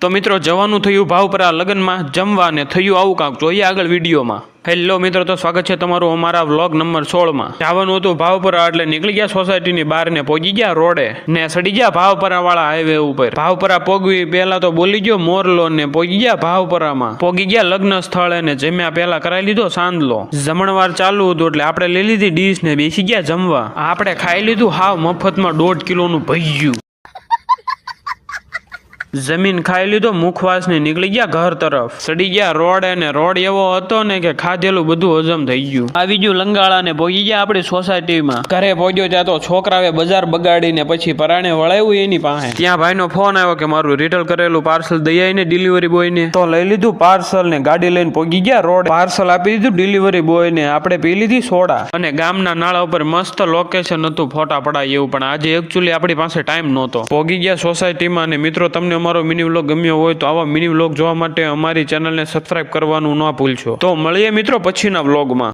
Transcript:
તો મિત્રો જવાનું થયું ભાવપરા લગ્નમાં જમવા ને થયું આવું કાંક જોઈએ આગળ વિડીયોમાં। હેલો મિત્રો, તો સ્વાગત છે તમારું અમારા વ્લોગ નંબર 16માં। જવાનું હતું ભાવપરા એટલે નીકળી ગયા સોસાયટીની બહાર ને પહોંચી ગયા રોડે ને સડી ગયા ભાવપરા વાળા હાઈવે ઉપર। ભાવપરા પોગવી પહેલા તો બોલી ગયો મોરલો ને પહોંચી ગયા ભાવપરામાં। પહોંચી ગયા લગ્ન સ્થળે ને જમ્યા પહેલા કરાવી લીધો સાંદલો। જમણવાર ચાલુ હતું એટલે આપણે લઈ લીધી ડીશ ને બેસી ગયા જમવા। આપણે ખાઈ લીધું હાવ મફતમાં 1.5 કિલોનું ભજીયું। જમીન ખાઈ લીધો મુખવાસ ને નીકળી ગયા ઘર તરફ। સડી ગયા રોડ અને રોડ એવો હતો ને કે ખાધેલું બધું હજમ થઈ ગયું। આવી ગયું લંગાળા ને પહોંચી ગયા આપણી સોસાયટીમાં। ઘરે પહોંચ્યો ત્યાં તો છોકરાએ બજાર બગાડીને પછી પરાણે વળાવ્યું એની પાસે। ત્યાં ભાઈનો ફોન આવ્યો કે મારું રિટર્ન કરેલું પાર્સલ દઈ આવીને ડિલિવરી બોયને। તો લઈ લીધું પાર્સલ ને ગાડી લઈને પહોંચી ગયા રોડ। પાર્સલ આપી દીધું ડિલિવરી બોયને। આપણે પી લીધી સોડા અને ગામના નાળા ઉપર મસ્ત લોકેશન હતું ફોટા પડાય એવું, પણ આજે એકચ્યુઅલી આપણી પાસે ટાઈમ નહોતો। પહોંચી ગયા સોસાયટીમાં અને મિત્રો તમને અમારો મિની વ્લોગ ગમ્યો હોય તો આવા મિની વ્લોગ જોવા માટે અમારી ચેનલને સબસ્ક્રાઇબ કરવાનું ન ભૂલશો। તો મળીએ મિત્રો પછીના વ્લોગમાં।